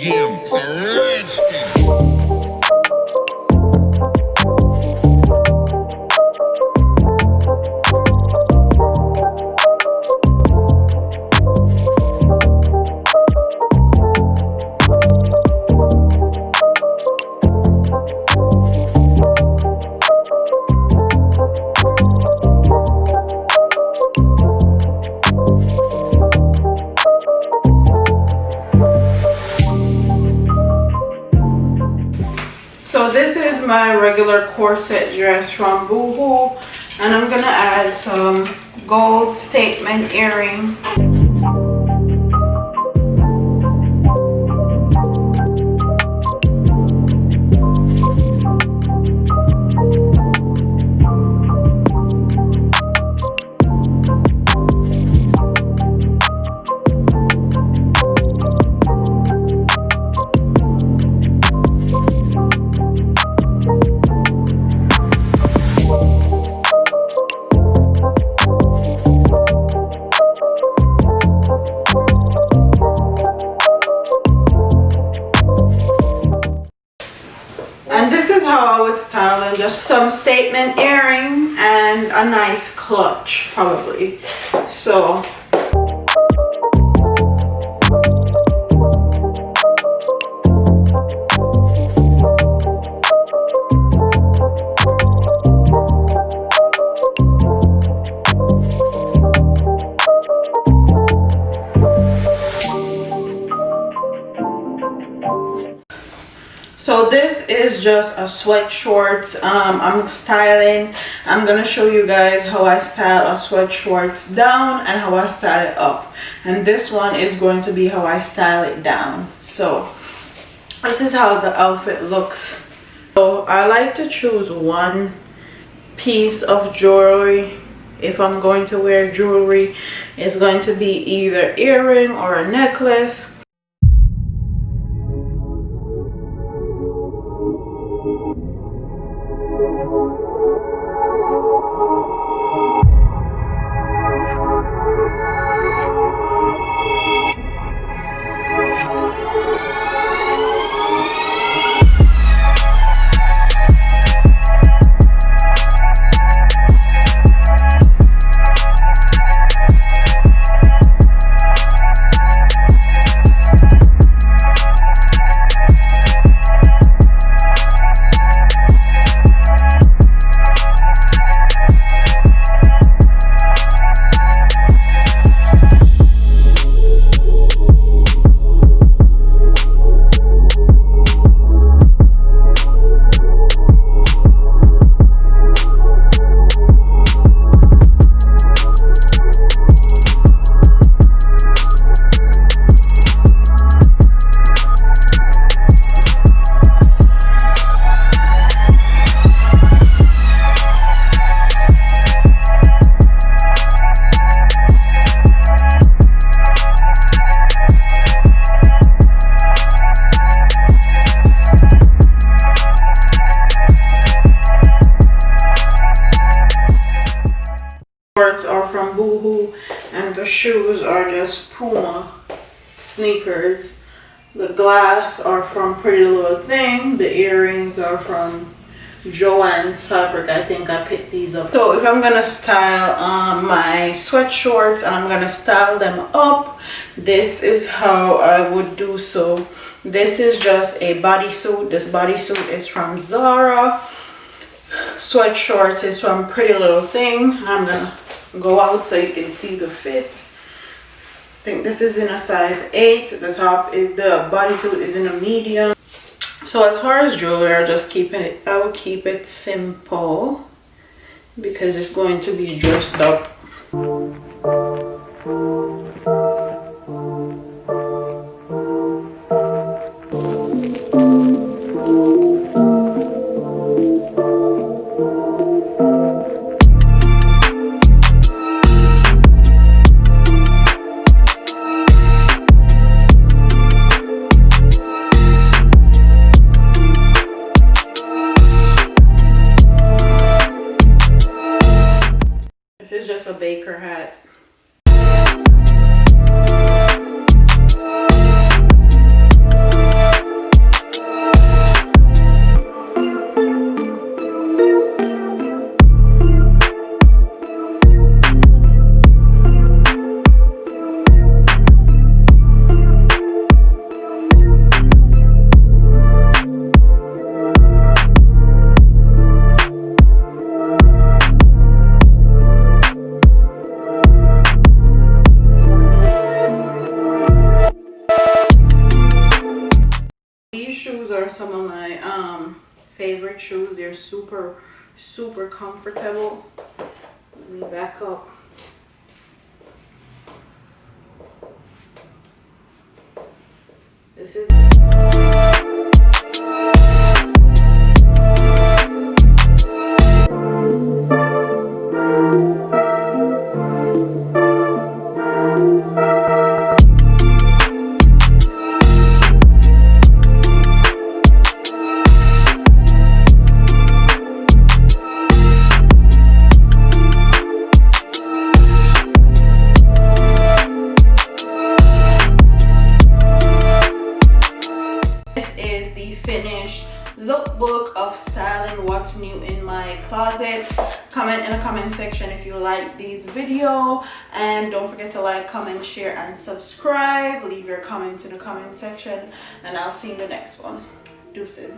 game. It's a rich thing. So this is my regular corset dress from Boohoo, and I'm gonna add some gold statement earring. And this is how I would style them, just some statement earring and a nice clutch probably. So this is just a sweat shorts. I'm styling. I'm gonna show you guys how I style a sweat shorts down and how I style it up, and this one is going to be how I style it down. So this is how the outfit looks. So I like to choose one piece of jewelry. If I'm going to wear jewelry, it's going to be either earring or a necklace. Shorts are from Boohoo, and the shoes are just Puma sneakers. The glass are from Pretty Little Thing. The earrings are from Joann's Fabric. I think I picked these up. So if I'm gonna style my sweat shorts and I'm gonna style them up, this is how I would do so. This is just a bodysuit. This bodysuit is from Zara. Sweat shorts is from Pretty Little Thing. I'm gonna go out so you can see the fit. I think this is in a size 8. The top is, the bodysuit is in a medium. So as far as jewelry, I will keep it simple because it's going to be dressed up. Baker hat. shoes are some of my favorite shoes. They're super comfortable. Let me back up. This is finished lookbook of styling what's new in my closet. Comment in the comment section if you like these video, and don't forget to like, comment, share, and subscribe. Leave your comments in the comment section, and I'll see you in the next one. Deuces.